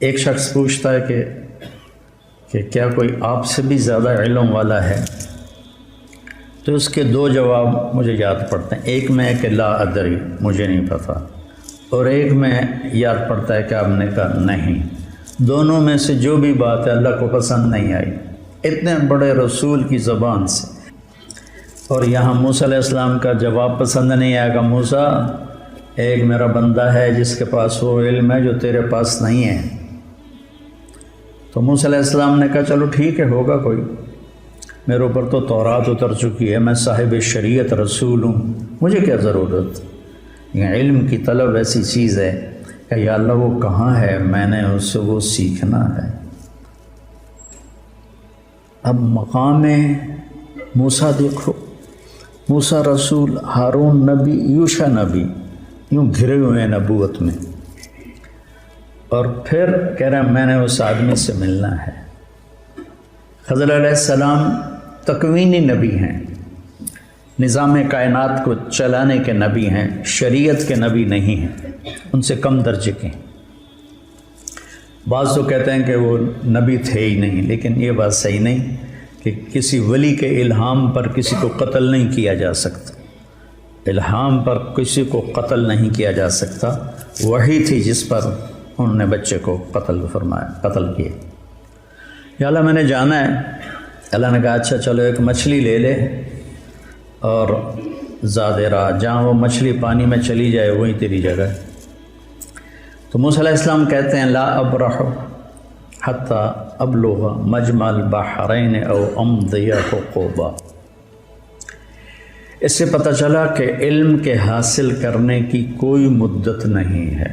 ایک شخص پوچھتا ہے کہ کیا کوئی آپ سے بھی زیادہ علم والا ہے؟ تو اس کے دو جواب مجھے یاد پڑتے ہیں. ایک میں کہ لا ادری، مجھے نہیں پتہ، اور ایک میں یاد پڑتا ہے کہ آپ نے کہا نہیں. دونوں میں سے جو بھی بات ہے اللہ کو پسند نہیں آئی اتنے بڑے رسول کی زبان سے. اور یہاں موسیٰ علیہ السلام کا جواب پسند نہیں آیا کہ موسیٰ، ایک میرا بندہ ہے جس کے پاس وہ علم ہے جو تیرے پاس نہیں ہے. تو موسیٰ علیہ السلام نے کہا چلو ٹھیک ہے، ہوگا کوئی، میرے اوپر تو تورات اتر چکی ہے، میں صاحب شریعت رسول ہوں، مجھے کیا ضرورت. یہ علم کی طلب ایسی چیز ہے کہ یا اللہ وہ کہاں ہے، میں نے اس سے وہ سیکھنا ہے. اب مقام موسیٰ دیکھو، موسیٰ رسول، ہارون نبی، یوشع نبی، یوں گھرے ہوئے ہیں نبوت میں، اور پھر کہہ رہے ہیں میں نے اس آدمی سے ملنا ہے. خضر علیہ السلام تکوینی نبی ہیں، نظام کائنات کو چلانے کے نبی ہیں، شریعت کے نبی نہیں ہیں، ان سے کم درجے کے ہیں. بعض تو کہتے ہیں کہ وہ نبی تھے ہی نہیں، لیکن یہ بات صحیح نہیں کہ کسی ولی کے الہام پر کسی کو قتل نہیں کیا جا سکتا. الہام پر کسی کو قتل نہیں کیا جا سکتا. وہی تھی جس پر انہوں نے بچے کو قتل کیا. یا اللہ میں نے جانا ہے. اللہ نے کہا اچھا چلو ایک مچھلی لے لے اور زیادہ راہ، جہاں وہ مچھلی پانی میں چلی جائے وہیں تیری جگہ ہے. تو موسیٰ علیہ السلام کہتے ہیں لا ابرح حتی ابلغ مجمع البحرین او امضی حقوبا. اس سے پتہ چلا کہ علم کے حاصل کرنے کی کوئی مدت نہیں ہے.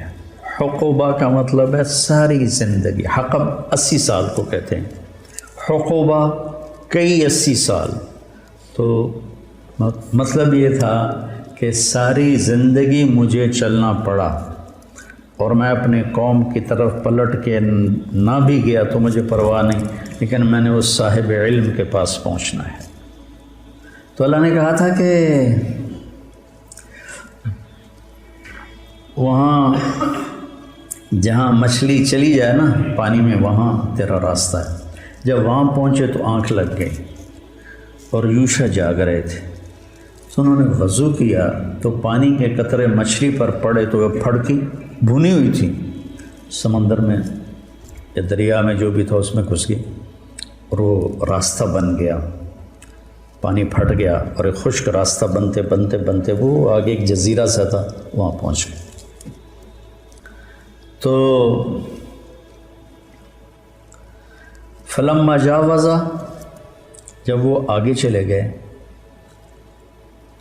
حقوبہ کا مطلب ہے ساری زندگی. حقب 80 سال کو کہتے ہیں، حقوبہ کئی 80 سال. تو مطلب یہ تھا کہ ساری زندگی مجھے چلنا پڑا، اور میں اپنے قوم کی طرف پلٹ کے نہ بھی گیا تو مجھے پرواہ نہیں، لیکن میں نے اس صاحب علم کے پاس پہنچنا ہے. تو اللہ نے کہا تھا کہ وہاں جہاں مچھلی چلی جائے نا پانی میں، وہاں تیرا راستہ ہے. جب وہاں پہنچے تو آنکھ لگ گئی اور یوشع جاگ رہے تھے. تو انہوں نے وضو کیا تو پانی کے قطرے مچھلی پر پڑے تو وہ پھڑکی، بھونی ہوئی تھی، سمندر میں یا دریا میں جو بھی تھا اس میں گھس گئی اور وہ راستہ بن گیا. پانی پھٹ گیا اور ایک خشک راستہ بنتے بنتے بنتے وہ آگے ایک جزیرہ سا تھا، وہاں پہنچ گئے. تو فلما جاوزا، جب وہ آگے چلے گئے،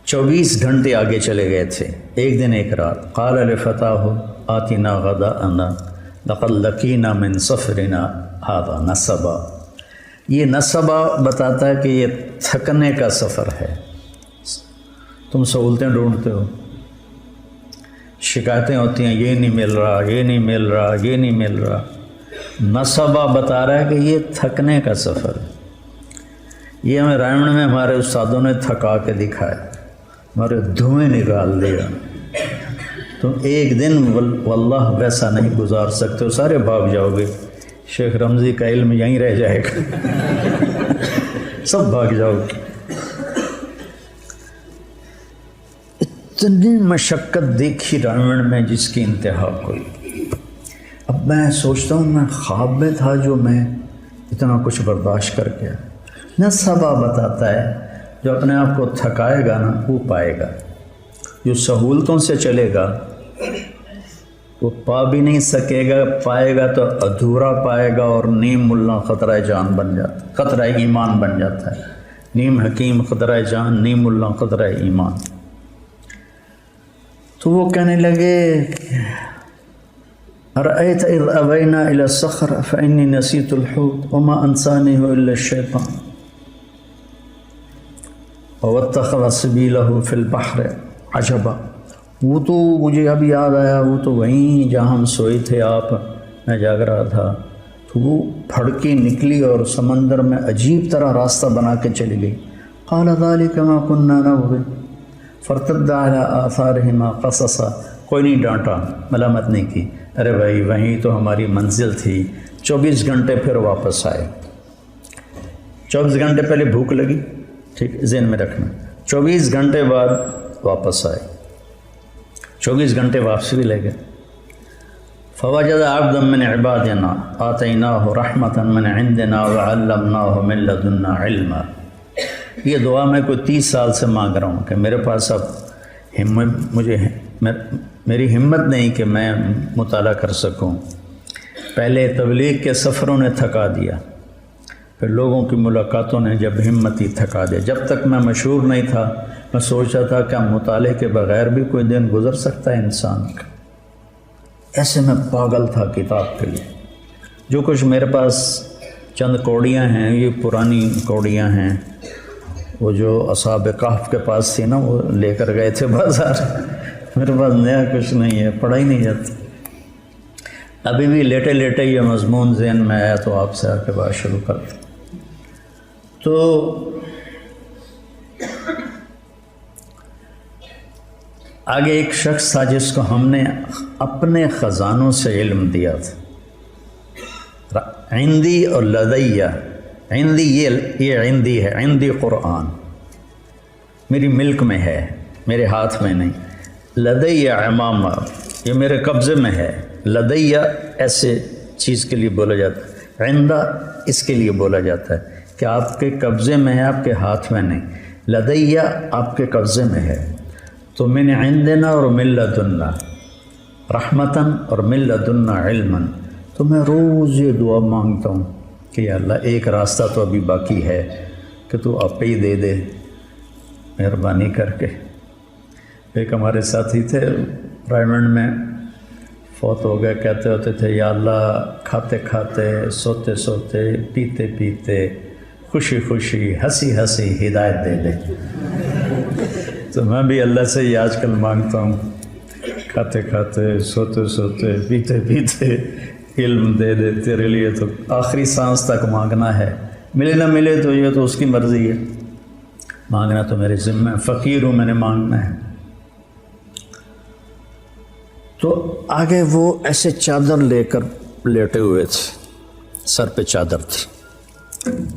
24 گھنٹے آگے چلے گئے تھے، ایک دن ایک رات. قال لفتاہ آتنا غداءنا لقد لقینا من سفرنا هذا نصبا. یہ نصبا بتاتا ہے کہ یہ تھکنے کا سفر ہے. تم سہولتیں ڈھونڈتے ہو، شکایتیں ہوتی ہیں یہ نہیں مل رہا، یہ نہیں مل رہا، یہ نہیں مل رہا. نصبا بتا رہا ہے کہ یہ تھکنے کا سفر ہے. یہ ہمیں رائمن میں ہمارے استادوں نے تھکا کے دکھایا، ہمارے دھوئیں نکال دیا. تم ایک دن واللہ ویسا نہیں گزار سکتے ہو، سارے بھاگ جاؤ گے. شیخ رمضی کا علم یہیں رہ جائے گا، سب بھاگ جاؤ گے. اتنی مشقت دیکھی رائمن میں جس کی انتہا کوئی. اب میں سوچتا ہوں میں خواب میں تھا جو میں اتنا کچھ برداشت کر کے. نصبا بتاتا ہے جو اپنے آپ کو تھکائے گا نا وہ پائے گا، جو سہولتوں سے چلے گا وہ پا بھی نہیں سکے گا، پائے گا تو ادھورا پائے گا، اور نیم ملا خطرہ جان بن جاتا، خطرہ ایمان بن جاتا ہے. نیم حکیم خطرہ جان، نیم ملا خطرہ ایمان. تو وہ کہنے لگے ارأیت اذ اوینا الی الصخر فانی نسیت الحوت وما انسانیہ الا الشیطان واتخذ سبیلہ فی البحر عجبا. وہ تو مجھے اب یاد آیا، وہ تو وہیں جہاں ہم سوئے تھے، آپ میں جاگ رہا تھا، تو وہ پھڑکی نکلی اور سمندر میں عجیب طرح راستہ بنا کے چلی گئی. قال ذلک ما كنا نبغي فارتد على آثارهما قصصا. کوئی نہیں ڈانٹا، ملامت نہیں کی، ارے بھائی وہیں تو ہماری منزل تھی. 24 گھنٹے پھر واپس آئے. 24 گھنٹے پہلے بھوک لگی, ٹھیک ذہن میں رکھنا. 24 گھنٹے بعد واپس آئے. 24 گھنٹے واپسی بھی لے گئے. فوجد عبدا من عبادنا آتیناہ رحمتا من عندنا وعلمناہ من لدنا علما. یہ دعا میں کوئی 30 سال سے مانگ رہا ہوں کہ میرے پاس اب میری ہمت نہیں کہ میں مطالعہ کر سکوں. پہلے تبلیغ کے سفروں نے تھکا دیا, پھر لوگوں کی ملاقاتوں نے جب ہمت ہی تھکا دیا. جب تک میں مشہور نہیں تھا میں سوچا تھا کہ مطالعے کے بغیر بھی کوئی دن گزر سکتا ہے انسان کا. ایسے میں پاگل تھا کتاب کے لیے. جو کچھ میرے پاس چند کوڑیاں ہیں, یہ پرانی کوڑیاں ہیں, وہ جو اصحاب کہف کے پاس تھی نا, وہ لے کر گئے تھے بازار. میرے پاس نیا کچھ نہیں ہے, پڑھا ہی نہیں جاتا. ابھی بھی لیٹے لیٹے یہ مضمون ذہن میں آیا تو آپ سے آ کے بات شروع کر دیں. تو آگے ایک شخص تھا جس کو ہم نے اپنے خزانوں سے علم دیا تھا. عندی اور لدیہ. عندی یہ عندی ہے, عندی قرآن میری ملک میں ہے, میرے ہاتھ میں نہیں. لدیہ امامہ یہ میرے قبضے میں ہے. لدیہ ایسے چیز کے لیے بولا جاتا ہے. عندہ اس کے لیے بولا جاتا ہے کہ آپ کے قبضے میں ہے, آپ کے ہاتھ میں نہیں. لدیہ آپ کے قبضے میں ہے. تو من عندنا اور من لدنا رحمتاً اور من لدنا علماً. تو میں روز یہ دعا مانگتا ہوں کہ یا اللہ ایک راستہ تو ابھی باقی ہے کہ تو آپ ہی دے دے مہربانی کر کے. ایک ہمارے ساتھی تھے رائمنڈ میں, فوت ہو گئے. کہتے ہوتے تھے یا اللہ کھاتے کھاتے, سوتے سوتے, پیتے پیتے, خوشی خوشی, ہنسی ہنسی ہدایت دے دے. تو میں بھی اللہ سے یہ آج کل مانگتا ہوں, کھاتے کھاتے, سوتے سوتے, پیتے پیتے علم دے دے. تیرے لیے تو آخری سانس تک مانگنا ہے, ملے نہ ملے تو یہ تو اس کی مرضی ہے, مانگنا تو میرے ذمہ ہے. فقیر ہوں, میں نے مانگنا ہے. تو آگے وہ ایسے چادر لے کر لیٹے ہوئے تھے, سر پہ چادر تھی.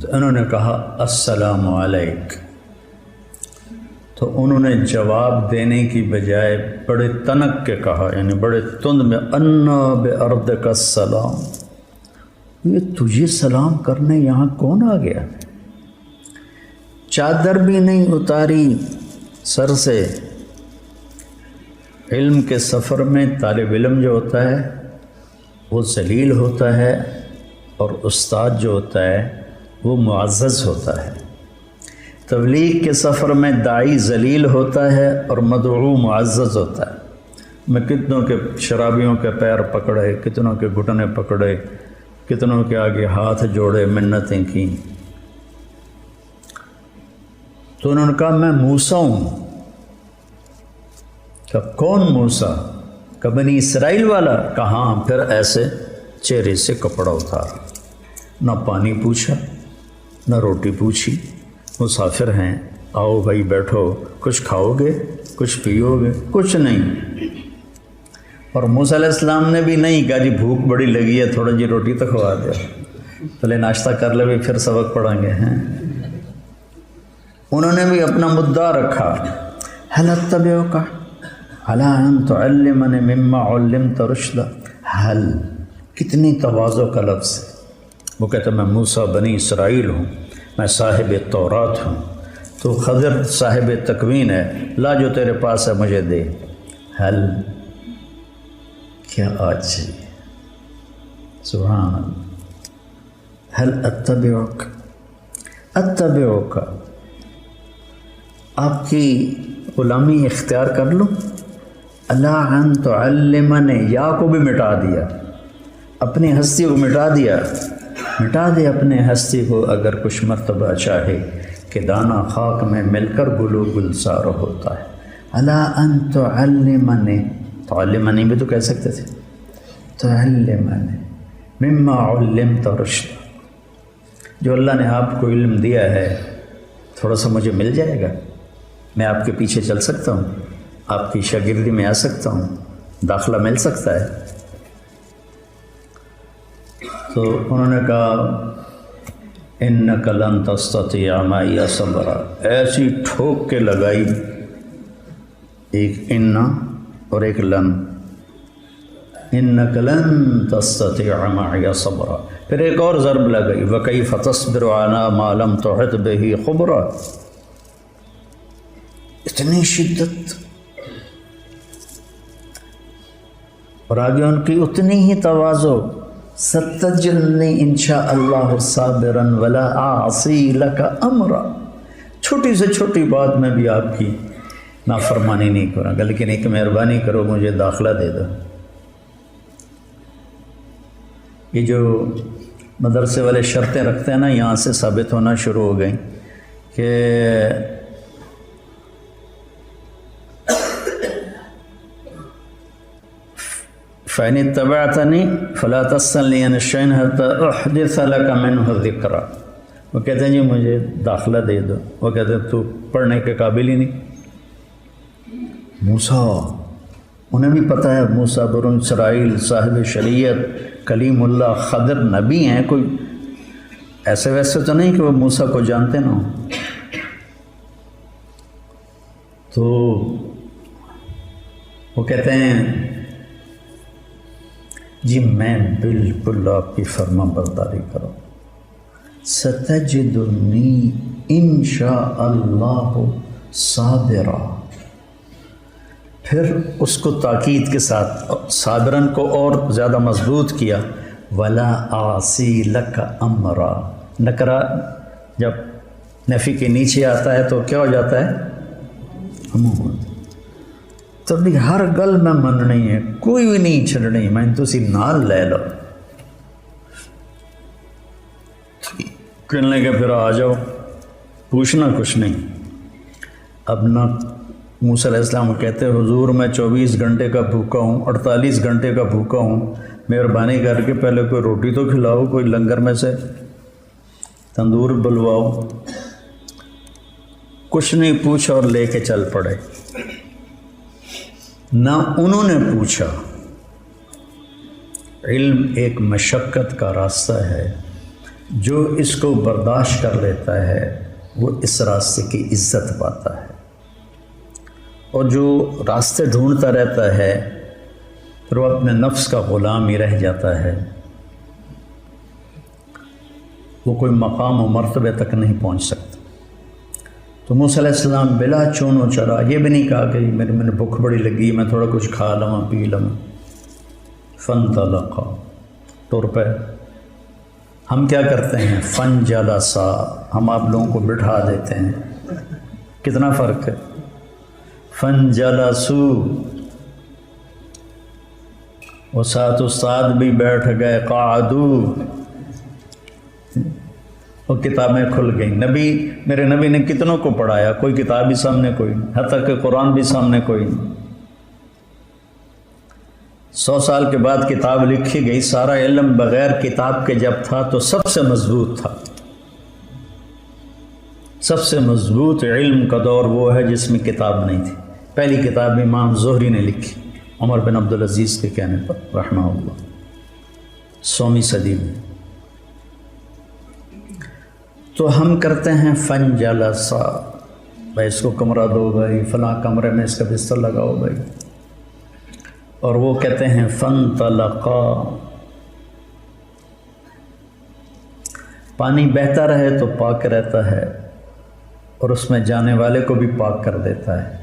تو انہوں نے کہا السلام علیک. تو انہوں نے جواب دینے کی بجائے بڑے تنک کے کہا, یعنی بڑے تند میں, انا بارضک السلام. یہ تجھے سلام کرنے یہاں کون آ گیا؟ چادر بھی نہیں اتاری سر سے. علم کے سفر میں طالب علم جو ہوتا ہے وہ ذلیل ہوتا ہے, اور استاد جو ہوتا ہے وہ معزز ہوتا ہے. تبلیغ کے سفر میں داعی ذلیل ہوتا ہے اور مدعو معزز ہوتا ہے. میں کتنوں کے شرابیوں کے پیر پکڑے, کتنوں کے گھٹنے پکڑے, کتنوں کے آگے ہاتھ جوڑے, منتیں کیں. تو انہوں نے کہا میں موسیٰ ہوں. کہ کون موسیٰ؟ کہ بنی اسرائیل والا. کہاں؟ پھر ایسے چہرے سے کپڑا اتارا, نہ پانی پوچھا نہ روٹی پوچھی. مسافر ہیں, آؤ بھائی بیٹھو, کچھ کھاؤ گے, کچھ پیو گے؟ کچھ نہیں. اور موسیٰ علیہ السلام نے بھی نہیں کہا جی بھوک بڑی لگی ہے تھوڑا جی روٹی تو کھوا دے, پہلے ناشتہ کر لے پھر سبق پڑھیں گے. ہیں انہوں نے بھی اپنا مدعا رکھا, هل اتبعک علی ان تعلمنی مما علمت رشدا. هل کتنی تواضع کا لفظ ہے. وہ کہتا میں موسیٰ بنی اسرائیل ہوں, میں صاحب تورات ہوں. تو خضر صاحب تکوین ہے, لا جو تیرے پاس ہے مجھے دے. حل کیا آج سبحان اللہ. حل اتبعک, اتبعک آپ کی غلامی اختیار کر لو. اللہ ان تعلمنی, یا کو بھی مٹا دیا, اپنی ہستی کو مٹا دیا. مٹا دے اپنے ہستی کو اگر کچھ مرتبہ چاہے کہ دانہ خاک میں مل کر گلو گلزار ہوتا ہے. الا ان تعلمنی, تعلمنی بھی تو کہہ سکتے تھے, تعلمنی مما علمت رشدا. جو اللہ نے آپ کو علم دیا ہے تھوڑا سا مجھے مل جائے گا, میں آپ کے پیچھے چل سکتا ہوں, آپ کی شاگردی میں آ سکتا ہوں, داخلہ مل سکتا ہے. تو انہوں نے کہا انک لن تستطیع معی صبرا، ایسی ٹھوک کے لگائی، ایک انا اور ایک لن، انک لن تستطیع معی صبرا، پھر ایک اور ضرب لگائی وکیف تصبر علی ما لم تحط بہ خبرا، اتنی شدت، اور آگے ان کی اتنی ہی تواضع، ستجدنی انشاء اللہ صابرا ولا اعصی لک امرا، چھوٹی سے چھوٹی بات میں بھی آپ کی نافرمانی نہیں کروں گا، لیکن ایک مہربانی کرو مجھے داخلہ دے دو۔ یہ جو مدرسے والے شرطیں رکھتے ہیں نا، یہاں سے ثابت ہونا شروع ہو گئیں کہ فَإِنِ اتَّبَعْتَنِي فَلَا تَسْأَلْنِي عَنِ الشَّيْءِ حَتَّى أُحْدِثَ لَكَ مِنْهُ ذِكْرًا، وہ کہتے ہیں جی مجھے داخلہ دے دو، وہ کہتے ہیں تو پڑھنے کے قابل ہی نہیں۔ موسیٰ، انہیں بھی پتہ ہے موسیٰ بنو اسرائیل صاحب شریعت کلیم اللہ خضر نبی ہیں، کوئی ایسے ویسے تو نہیں کہ وہ موسیٰ کو جانتے نہ ہوں۔ تو وہ کہتے ہیں جی میں بالکل آپ کی فرما برداری کروں، ستجدنی انشاء اللہ صابرا، پھر اس کو تاکید کے ساتھ صابرن کو اور زیادہ مضبوط کیا، ولا اعصی لک امرا، نکرہ جب نفی کے نیچے آتا ہے تو کیا ہو جاتا ہے؟ عموماً، تو بھی ہر گل میں مننی ہے، کوئی بھی نہیں چھڑنی، میں تسی نال لے لو، کہنے لگے پھر آ جاؤ، پوچھنا کچھ نہیں۔ اب نہ موسیٰ علیہ السلام کہتے ہیں حضور میں 24 گھنٹے کا بھوکا ہوں، 48 گھنٹے کا بھوکا ہوں، مہربانی کر کے پہلے کوئی روٹی تو کھلاؤ، کوئی لنگر میں سے تندور بلواؤ، کچھ نہیں پوچھا اور لے کے چل پڑے۔ نہ انہوں نے پوچھا، علم ایک مشقت کا راستہ ہے، جو اس کو برداشت کر لیتا ہے وہ اس راستے کی عزت پاتا ہے، اور جو راستے ڈھونڈتا رہتا ہے پھر وہ اپنے نفس کا غلام ہی رہ جاتا ہے، وہ کوئی مقام و مرتبے تک نہیں پہنچ سکتا۔ تو موسیٰ علیہ السلام بلا چون و چرا، یہ بھی نہیں کہا کہ میں بھوک بڑی لگی، میں تھوڑا کچھ کھا لوں پی لوں، فانطلقا، ٹر پہ۔ ہم کیا کرتے ہیں؟ فانجلسا، ہم آپ لوگوں کو بٹھا دیتے ہیں، کتنا فرق ہے؟ فانجلسو، وہ ساتھ استاد بھی بیٹھ گئے، قعدو، وہ کتابیں کھل گئیں۔ میرے نبی نے کتنوں کو پڑھایا، کوئی کتاب بھی سامنے کوئی نہیں، حتیٰ کہ قرآن بھی سامنے کوئی نہیں۔ 100 سال کے بعد کتاب لکھی گئی، سارا علم بغیر کتاب کے جب تھا تو سب سے مضبوط تھا۔ سب سے مضبوط علم کا دور وہ ہے جس میں کتاب نہیں تھی۔ پہلی کتاب امام زہری نے لکھی، عمر بن عبدالعزیز کے کہنے پر رحمہ اللہ، 100ویں صدی میں۔ تو ہم کرتے ہیں فنجلسا، بھائی اس کو کمرہ دو، بھائی فلاں کمرے میں اس کا بستر لگاؤ بھائی، اور وہ کہتے ہیں فانطلقا۔ پانی بہتا رہے تو پاک رہتا ہے اور اس میں جانے والے کو بھی پاک کر دیتا ہے،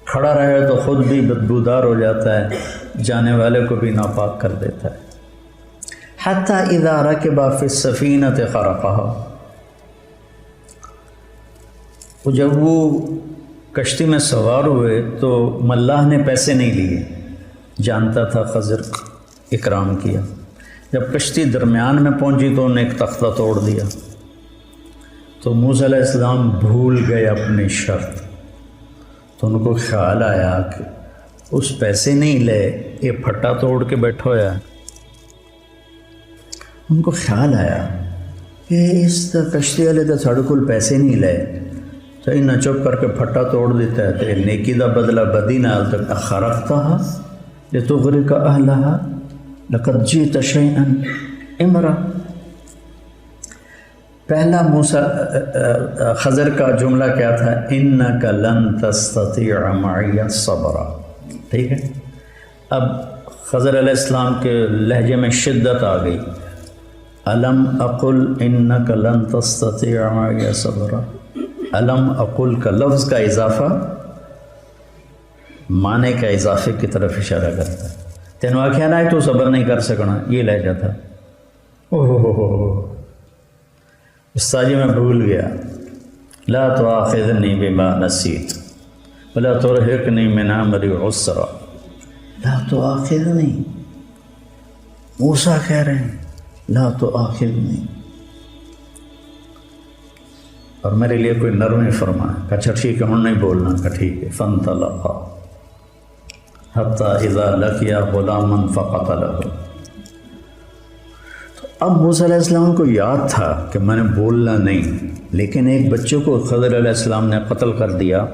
کھڑا رہے تو خود بھی بدبودار ہو جاتا ہے، جانے والے کو بھی ناپاک کر دیتا ہے۔ حتی اذا رکب فی السفینۃ خرقہا، جب وہ کشتی میں سوار ہوئے تو ملاح نے پیسے نہیں لیے، جانتا تھا خضر اکرام کیا۔ جب کشتی درمیان میں پہنچی تو انہیں ایک تختہ توڑ دیا، تو موسیٰ علیہ السلام بھول گئے اپنی شرط، تو ان کو خیال آیا کہ اس پیسے نہیں لے، یہ پھٹا توڑ کے بیٹھا ہوا ہے۔ ان کو خیال آیا کہ اس کشتی والے تو ساڑھے کول پیسے نہیں لے، تو انہیں چپ کر کے پھٹا توڑ دیتا ہے، تو نیکی دا بدلہ بدی نال تک اخرقتہا لتغرق اہلہا لقد جئت شیئا امرا. پہلا خضر کا جملہ کیا تھا؟ انک لن تستطیع معی صبرا. ٹھیک ہے. اب خضر علیہ السلام کے لہجے میں شدت آ گئی. الم اقل انک لن تستطیع معی صبرا. الم اقل کا لفظ کا اضافہ معنی کا اضافے کی طرف اشارہ کرتا ہے. تینوں آخیا نہ تو صبر نہیں کر سکنا، یہ لہجہ تھا. استاذی میں بھول گیا. لا تؤاخذنی بما نسیت ولا ترهقنی من امری عسرا. لا تؤاخذنی، موسیٰ کہہ رہے ہیں لا تؤاخذنی، اور میرے لیے کوئی نرمی فرما. کہا اچھا ٹھیک ہے، ہم نہیں بولنا. کہا ٹھیک ہے. فانطلقا حتی اذا لقیا غلاما فقتلہ. اب موسیٰ علیہ السلام کو یاد تھا کہ میں نے بولنا نہیں، لیکن ایک بچے کو خضر علیہ السلام نے قتل کر دیا،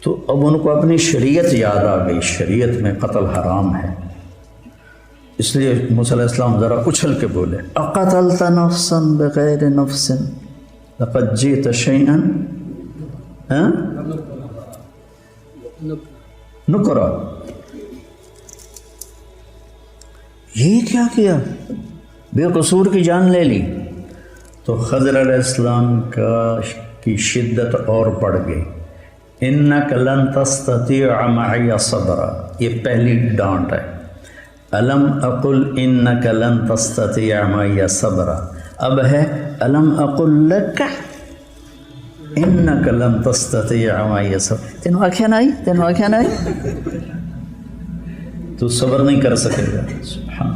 تو اب ان کو اپنی شریعت یاد آ گئی. شریعت میں قتل حرام ہے. اس لیے موسیٰ علیہ السلام ذرا اچھل کے بولے اقتلت نفسا بغیر نفس لقد جئت شیئا نکرا. یہ کیا کیا؟ بے قصور کی جان لے لی. تو خضر علیہ السلام کی شدت اور بڑھ گئی. انک لن تستطیع معی صبرا، یہ پہلی ڈانٹ ہے. الم اقل انک لن تستطیع معی صبرا. اب ہے الم اقل لک انک لن تستطیع معی صبرا. تینوں آنکھیں نہ آئی، تینوں آنکھیں نہ آئی، تو صبر نہیں کر سکے گا. سبحان.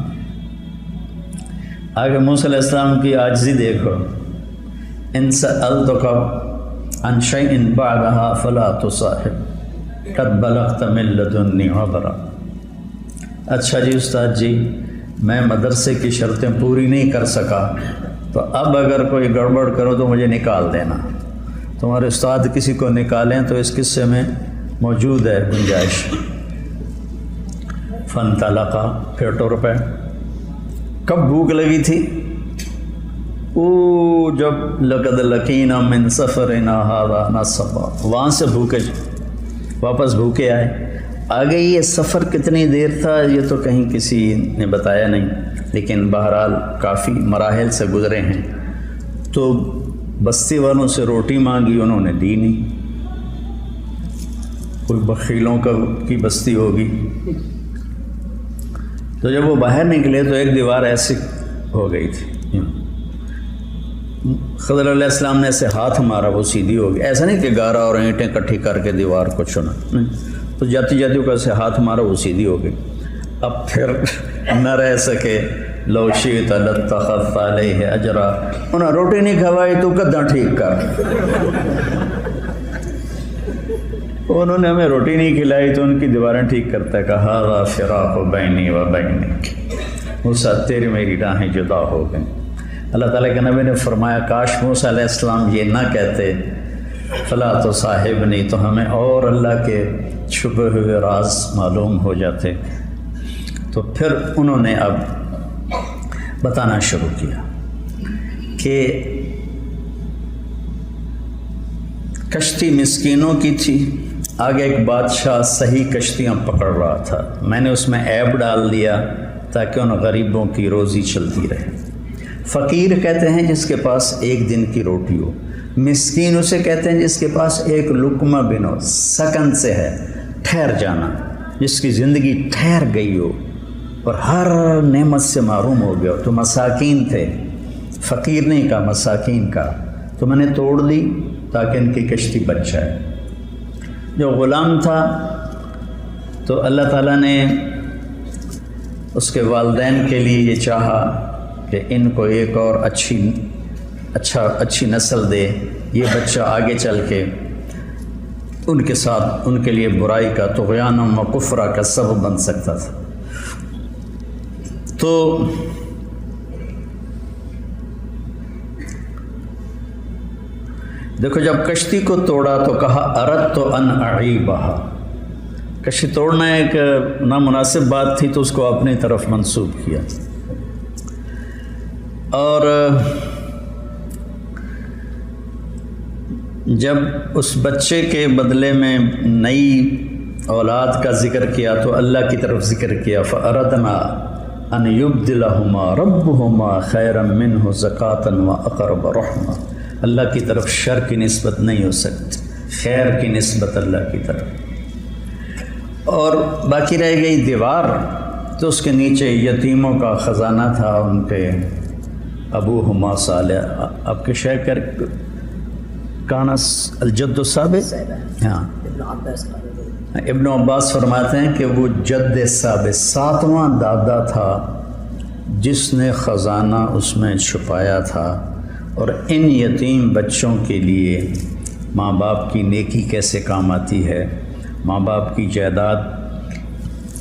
آگے موسیٰ علیہ السلام کی عاجزی دیکھو. ان سألتک عن شیء بعدها فلا تصاحب قد بلغت من لدنی عذرا. اچھا جی استاد جی، میں مدرسے کی شرطیں پوری نہیں کر سکا، تو اب اگر کوئی گڑبڑ کرو تو مجھے نکال دینا. تمہارے استاد کسی کو نکالیں تو اس قصے میں موجود ہے گنجائش. فانطلقا، پھر ٹر پہ. کب بھوک لگی تھی؟ جب لقد لقینا من سفرنا ھذا نصبا، وہاں سے بھوکے واپس بھوکے آئے. آگے یہ سفر کتنی دیر تھا یہ تو کہیں کسی نے بتایا نہیں، لیکن بہرحال کافی مراحل سے گزرے ہیں. تو بستی والوں سے روٹی مانگی، انہوں نے دی نہیں. کوئی بخیلوں کی بستی ہوگی. تو جب وہ باہر نکلے تو ایک دیوار ایسی ہو گئی تھی. خضر علیہ السلام نے ایسے ہاتھ مارا، وہ سیدھی ہو گئی. ایسا نہیں کہ گارا اور اینٹیں کٹھی کر کے دیوار کو چنا، تو جاتی جاتی کو ایسے ہاتھ مارا، وہ سیدھی ہو گئی. اب پھر نہ رہ سکے. لو شئت لاتخذت علیہ اجرا. انہیں روٹی نہیں کھوائی تو گدھا ٹھیک کر. انہوں نے ہمیں روٹی نہیں کھلائی تو ان کی دیواریں ٹھیک کرتا ہے. کہا ھذا فراق بینی و بینک، موسیٰ تیری میری راہیں جدا ہو گئیں. اللہ تعالیٰ کے نبی نے فرمایا کاش موسیٰ علیہ السلام یہ نہ کہتے فلا تصاحبنی، تو ہمیں اور اللہ کے چھپے ہوئے راز معلوم ہو جاتے. تو پھر انہوں نے اب بتانا شروع کیا کہ کشتی مسکینوں کی تھی. آگے ایک بادشاہ صحیح کشتیاں پکڑ رہا تھا، میں نے اس میں عیب ڈال دیا تاکہ ان غریبوں کی روزی چلتی رہے. فقیر کہتے ہیں جس کے پاس ایک دن کی روٹی ہو. مسکین اسے کہتے ہیں جس کے پاس ایک لقمہ بن ہو، سکن سے ہے، ٹھہر جانا، جس کی زندگی ٹھہر گئی ہو اور ہر نعمت سے محروم ہو گیا ہو. تو مساکین تھے، فقیر نہیں کہا، مساکین کا. تو میں نے توڑ دی تاکہ ان کی کشتی بچ جائے. جو غلام تھا تو اللہ تعالیٰ نے اس کے والدین کے لیے یہ چاہا کہ ان کو ایک اور اچھی نسل دے. یہ بچہ آگے چل کے ان کے ساتھ ان کے لیے برائی کا، طغیان و کفرہ کا سبب بن سکتا تھا. تو دیکھو جب کشتی کو توڑا تو کہا اردت ان اعیبہا. کشتی توڑنا ایک نامناسب بات تھی تو اس کو اپنی طرف منسوب کیا. اور جب اس بچے کے بدلے میں نئی اولاد کا ذکر کیا تو اللہ کی طرف ذکر کیا، فَأَرَدْنَا أَنْ يُبْدِلَهُمَا رَبُّهُمَا خَيْرًا مِّنْهُ زَكَاةً وَأَقْرَبَ رَحْمًا۔ اللہ کی طرف شر کی نسبت نہیں ہو سکتی، خیر کی نسبت اللہ کی طرف۔ اور باقی رہ گئی دیوار، تو اس کے نیچے یتیموں کا خزانہ تھا، ان کے ابوہما صالح، آپ کے شیخ کانا الجد الثابت، ہاں ابن عباس فرماتے ہیں کہ وہ جد ثابت 7واں دادا تھا جس نے خزانہ اس میں چھپایا تھا۔ اور ان یتیم بچوں کے لیے ماں باپ کی نیکی کیسے کام آتی ہے، ماں باپ کی جائیداد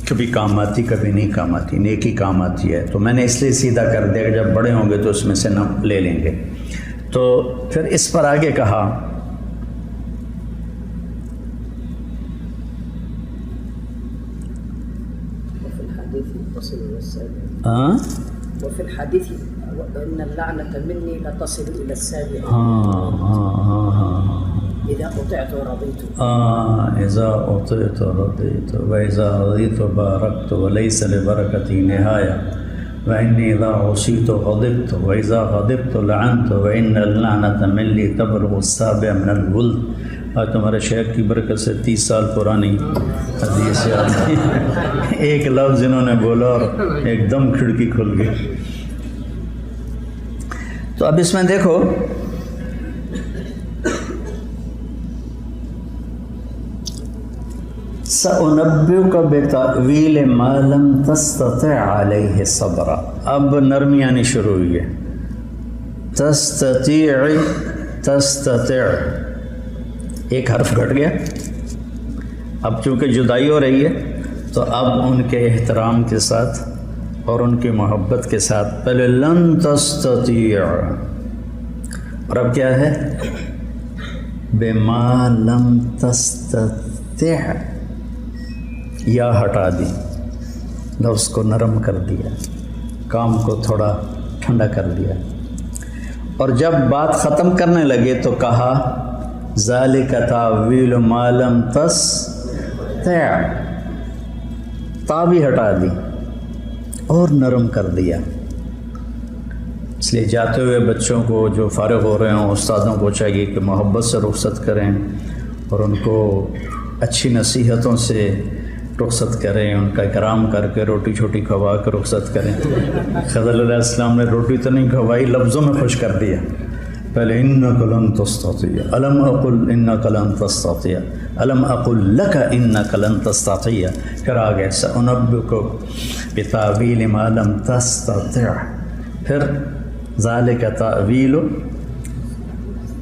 کبھی کام آتی کبھی نہیں کام آتی، نیکی کام آتی ہے۔ تو میں نے اس لیے سیدھا کر دیا کہ جب بڑے ہوں گے تو اس میں سے نہ لے لیں گے۔ تو پھر اس پر آگے کہا وفي الحديث وإن اللعنة مني لتصل إلى السابع إذا أطعت رضيت إذا أطعت رضيت وإذا رضيت باركت وليس لبركتي نهاية وإني إذا عصيت غضبت وإذا غضبت لعنت وإن اللعنة مني تبلغ السابع من الولد۔ آج تمہارے شیخ کی برکت سے 30 سال پرانی حدیث آتی ہے، ایک لفظ انہوں نے بولا اور ایک دم کھڑکی کھل گئی۔ تو اب اس میں دیکھو سأنبئک بتأویل ما لم تستطع علیہ صبرا۔ اب نرمی آنی شروع ہوئی ہے، تستطيع ایک حرف گھٹ گیا۔ اب چونکہ جدائی ہو رہی ہے تو اب ان کے احترام کے ساتھ اور ان کی محبت کے ساتھ پہلے لن تستطيع، اور اب کیا ہے بما لم تستطع، یا ہٹا دی، لفظ کو نرم کر دیا، کام کو تھوڑا ٹھنڈا کر دیا۔ اور جب بات ختم کرنے لگے تو کہا ذالک تاویل ما لم تستطع، تا بھی ہٹا دی اور نرم کر دیا۔ اس لیے جاتے ہوئے بچوں کو جو فارغ ہو رہے ہوں استادوں کو چاہیے کہ محبت سے رخصت کریں اور ان کو اچھی نصیحتوں سے رخصت کریں، ان کا اکرام کر کے روٹی چھوٹی کھوا کے رخصت کریں۔ خضر علیہ السلام نے روٹی تو نہیں کھوائی، لفظوں میں خوش کر دیا۔ پہلے انک لن تستطیع، الم اقل انک لن تستطیع، الم اقل لک انک لن تستطیع، پھر آگے سأنبئک بتأویل ما لم تستطع، پھر ذالک تأویل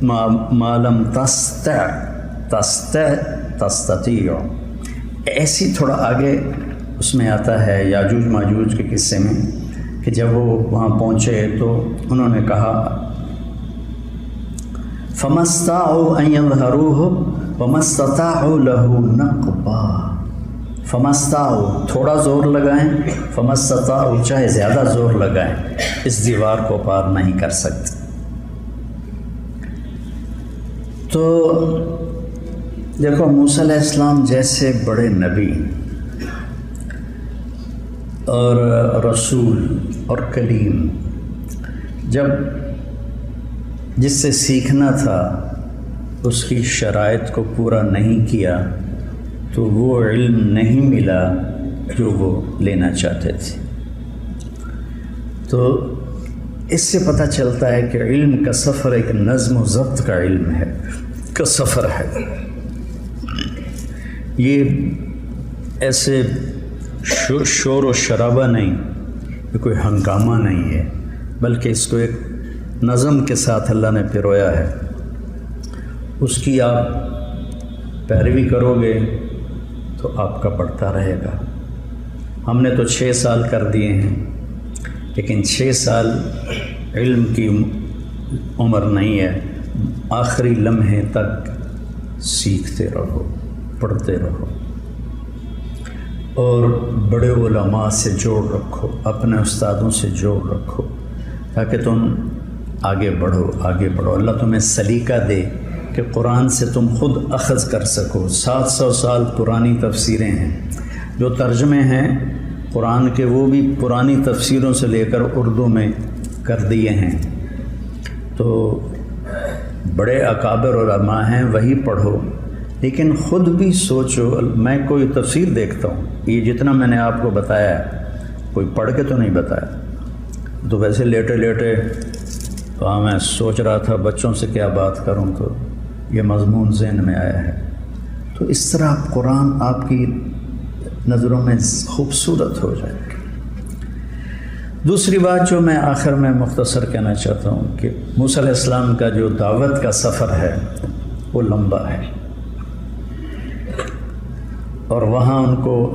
ما لم تستطیع۔ ایسی تھوڑا آگے اس میں آتا ہے یاجوج ماجوج کے قصے میں کہ جب وہ وہاں پہنچے تو انہوں نے کہا فَمَا اسْتَطَاعُوا أَن يَظْهَرُوهُ وَمَا اسْتَطَاعُوا لَهُ نَقْبًا۔ فَمَا اسْتَطَاعُوا تھوڑا زور لگائیں، فَمَا اسْتَطَاعُوا چاہے زیادہ زور لگائیں، اس دیوار کو پار نہیں کر سکتے۔ تو دیکھو موسیٰ علیہ السلام جیسے بڑے نبی اور رسول اور کلیم، جب جس سے سیکھنا تھا اس کی شرائط کو پورا نہیں کیا تو وہ علم نہیں ملا جو وہ لینا چاہتے تھے۔ تو اس سے پتہ چلتا ہے کہ علم کا سفر ایک نظم و ضبط کا علم ہے، کا سفر ہے۔ یہ ایسے شور و شرابہ نہیں، یہ کوئی ہنگامہ نہیں ہے، بلکہ اس کو ایک نظم کے ساتھ اللہ نے پرویا ہے۔ اس کی آپ پیروی کرو گے تو آپ کا بڑھتا رہے گا۔ ہم نے تو 6 سال کر دیے ہیں، لیکن 6 سال علم کی عمر نہیں ہے، آخری لمحے تک سیکھتے رہو، پڑھتے رہو، اور بڑے علماء سے جوڑ رکھو، اپنے استادوں سے جوڑ رکھو، تاکہ تم آگے بڑھو آگے بڑھو، اللہ تمہیں سلیقہ دے کہ قرآن سے تم خود اخذ کر سکو۔ 700 سال پرانی تفسیریں ہیں، جو ترجمے ہیں قرآن کے وہ بھی پرانی تفسیروں سے لے کر اردو میں کر دیے ہیں، تو بڑے اکابر علماء ہیں وہی پڑھو، لیکن خود بھی سوچو۔ میں کوئی تفسیر دیکھتا ہوں، یہ جتنا میں نے آپ کو بتایا ہے کوئی پڑھ کے تو نہیں بتایا، تو ویسے لیٹے لیٹے تو ہاں میں سوچ رہا تھا بچوں سے کیا بات کروں، تو یہ مضمون ذہن میں آیا ہے۔ تو اس طرح قرآن آپ کی نظروں میں خوبصورت ہو جائے گا۔ دوسری بات جو میں آخر میں مختصر کہنا چاہتا ہوں کہ موسیٰ علیہ السلام کا جو دعوت کا سفر ہے وہ لمبا ہے، اور وہاں ان کو